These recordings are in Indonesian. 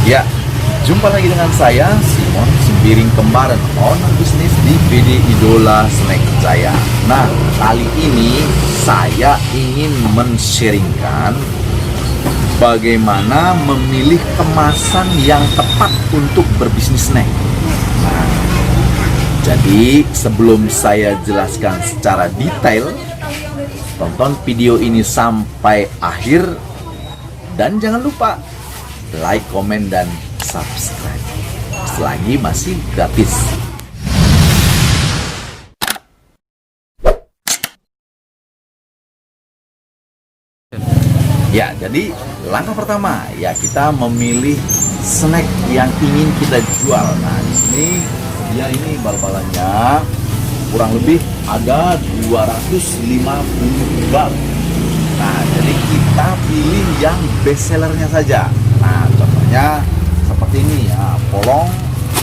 Ya, jumpa lagi dengan saya, Simon Sembiring Kembaran, owner bisnis di PD Idola Snack Jaya. Nah, kali ini saya ingin men-sharingkan bagaimana memilih kemasan yang tepat untuk berbisnis snack. Nah, jadi sebelum saya jelaskan secara detail, tonton video ini sampai akhir dan jangan lupa like, komen, dan subscribe selagi masih gratis. Ya, jadi langkah pertama ya kita memilih snack yang ingin kita jual. Nah, di sini dia ini bal-balannya kurang lebih ada 250 bal. Nah, jadi kita pilih yang best sellernya saja. Nah, contohnya seperti ini ya, polong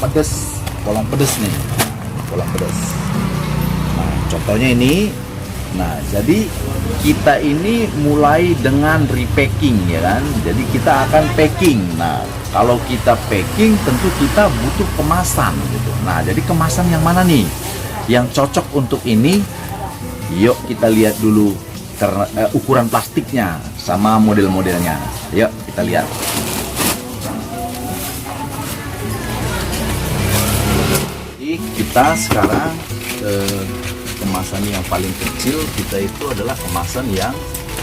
pedes nih, polong pedes. Nah, contohnya ini. Nah, jadi kita ini mulai dengan repacking ya kan. Jadi kita akan packing. Nah, kalau kita packing tentu kita butuh kemasan gitu. Nah, jadi kemasan yang mana nih yang cocok untuk ini? Yuk kita lihat dulu ukuran plastiknya sama model-modelnya. Yuk kita lihat. Jadi kita sekarang kemasan yang paling kecil kita itu adalah kemasan yang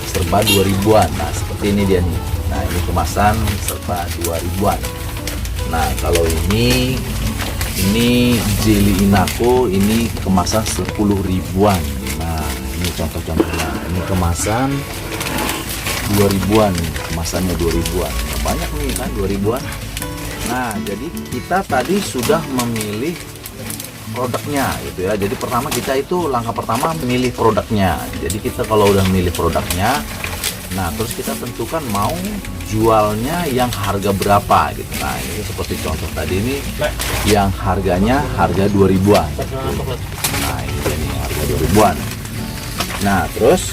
serba 2000-an. Nah, seperti ini dia nih. Nah, ini kemasan serba 2000-an. Nah, kalau ini Jelly Inaco, ini kemasan 10 ribuan. Nah, ini contoh-contohnya. Ini kemasan 2000-an, kemasannya 2000-an. Nah, banyak nih kan 2000-an. Nah, jadi kita tadi sudah memilih produknya gitu ya. Jadi pertama kita itu langkah pertama memilih produknya. Jadi kita kalau udah milih produknya, nah terus kita tentukan mau jualnya yang harga berapa gitu. Nah, ini seperti contoh tadi ini yang harganya harga 2000-an. Nah, ini dia nih harga 2000-an. Nah, terus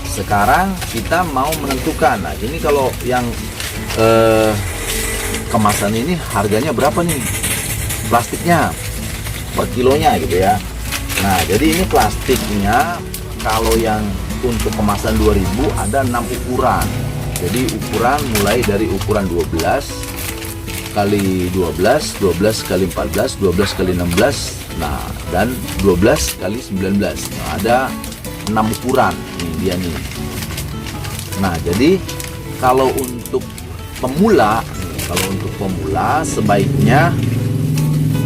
sekarang kita mau menentukan. Nah, ini kalau yang kemasan ini harganya berapa nih? Plastiknya per kilonya gitu ya. Nah, jadi ini plastiknya kalau yang untuk kemasan 2000 ada 6 ukuran. Jadi ukuran mulai dari ukuran 12 kali 12, 12 kali 14, 12 kali 16, nah dan 12 kali 19. Nah, ada 6 ukuran. Ini dia nih. Nah, jadi kalau untuk pemula, sebaiknya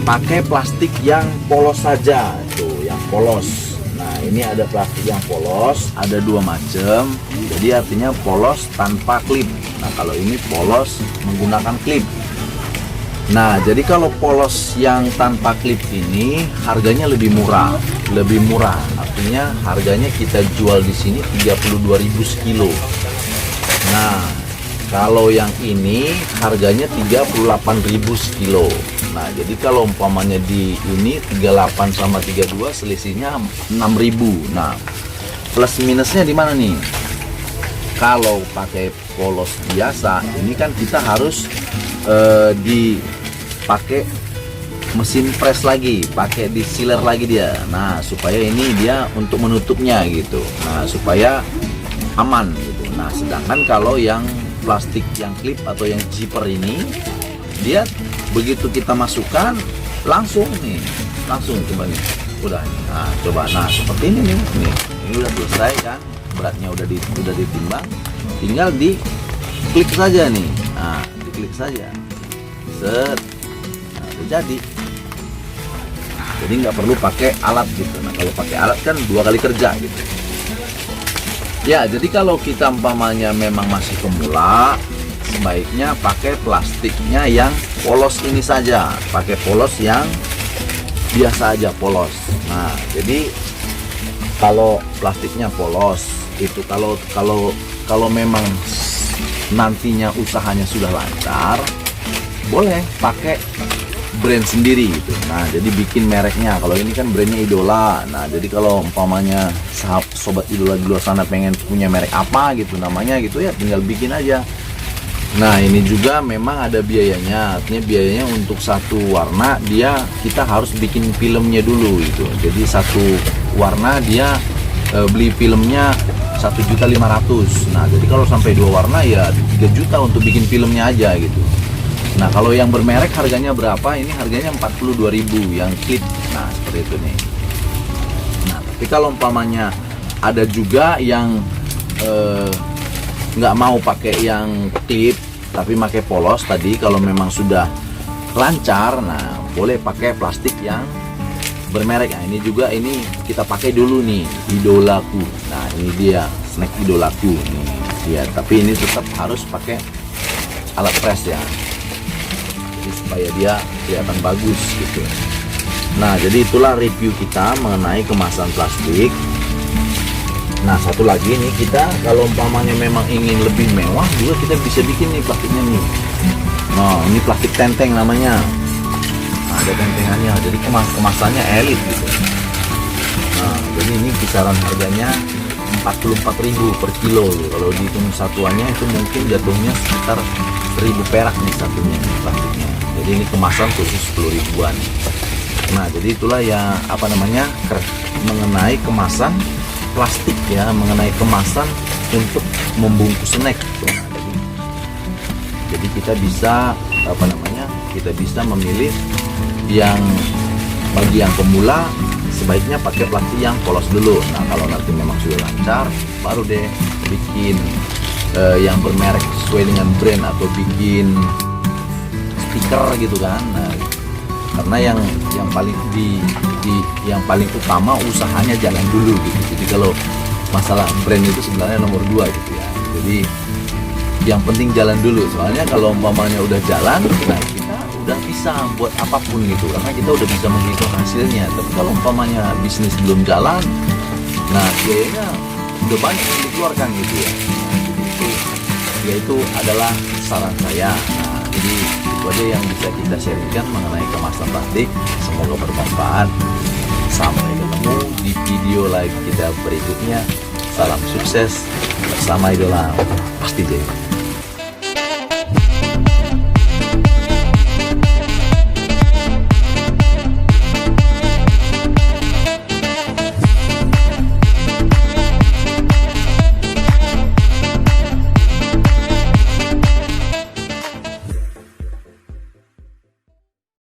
pakai plastik yang polos saja, tuh yang polos. Nah, ini ada plastik yang polos, ada dua macam. Jadi artinya polos tanpa klip. Nah, kalau ini polos menggunakan klip. Nah, jadi kalau polos yang tanpa klip ini harganya lebih murah, Artinya harganya kita jual di sini 32.000 sekilo. Nah, kalau yang ini harganya 38.000 sekilo. Nah, jadi kalau umpamanya di ini 38 sama 32 selisihnya 6.000. Nah, plus minusnya di mana nih? Kalau pakai polos biasa, ini kan kita harus dipakai mesin press lagi, pakai di sealer lagi dia. Nah, supaya ini dia untuk menutupnya gitu. Nah, supaya aman gitu. Nah, sedangkan kalau yang plastik yang klip atau yang zipper ini, dia begitu kita masukkan langsung coba nih, udah nih. Nah, coba, nah seperti ini nih, ini udah selesai kan, beratnya udah ditimbang, tinggal diklik saja nih. Nah, diklik saja, set, nah, udah jadi nggak perlu pakai alat gitu. Nah, kalau pakai alat kan 2 kali kerja gitu. Ya, jadi kalau kita umpamanya memang masih pemula, sebaiknya pakai plastiknya yang polos ini saja, pakai polos yang biasa aja, polos. Nah, jadi kalau plastiknya polos itu kalau memang nantinya usahanya sudah lancar, boleh pakai brand sendiri gitu. Nah, jadi bikin mereknya. Kalau ini kan brandnya Idola. Nah, jadi kalau umpamanya sobat Idola di luar sana pengen punya merek apa gitu namanya gitu ya, tinggal bikin aja. Nah ini juga memang ada biayanya, artinya biayanya untuk satu warna kita harus bikin filmnya dulu gitu. Jadi satu warna dia beli filmnya 1.500.000. Nah jadi kalau sampai 2 warna ya 3 juta untuk bikin filmnya aja gitu. Nah kalau yang bermerek harganya berapa? Ini harganya 42.000 yang kit. Nah seperti itu nih. Nah tapi kalau umpamanya ada juga yang nggak mau pakai yang klip tapi pakai polos tadi, kalau memang sudah lancar, nah boleh pakai plastik yang bermerek. Nah ini juga ini kita pakai dulu nih, idolaku. Nah ini dia snack idolaku nih ya, tapi ini tetap harus pakai alat press ya, jadi supaya dia kelihatan bagus gitu. Nah jadi itulah review kita mengenai kemasan plastik. Nah satu lagi nih, kita kalau umpamanya memang ingin lebih mewah juga kita bisa bikin nih plastiknya nih. Nah ini plastik tenteng namanya. Nah, ada tentengannya, jadi kemasannya elit gitu. Nah jadi ini kisaran harganya 44.000 per kilo gitu. Kalau dihitung satuannya itu mungkin jatuhnya sekitar 1.000 perak nih satunya nih plastiknya. Jadi ini kemasan khusus 10 ribuan. Nah jadi itulah ya apa namanya mengenai kemasan plastik ya, mengenai kemasan untuk membungkus snack gitu. Jadi kita bisa apa namanya, kita bisa memilih yang bagi yang pemula sebaiknya pakai plastik yang polos dulu. Nah kalau nanti memang sudah lancar baru deh bikin yang bermerek sesuai dengan brand atau bikin stiker gitu kan. Nah karena yang paling yang paling utama usahanya jalan dulu gitu. Jadi kalau masalah brand itu sebenarnya nomor 2 gitu ya. Jadi yang penting jalan dulu, soalnya kalau umpamanya udah jalan, nah kita udah bisa buat apapun gitu, karena kita udah bisa menghitung hasilnya. Tapi kalau umpamanya bisnis belum jalan, nah biayanya udah banyak yang dikeluarkan gitu ya. Nah, jadi itu adalah saran saya. Nah, jadi itu aja yang bisa kita sharingkan mengenai kemasan plastik. Semoga bermanfaat. Sampai ketemu di video live kita berikutnya. Salam sukses bersama idola pasti jadi.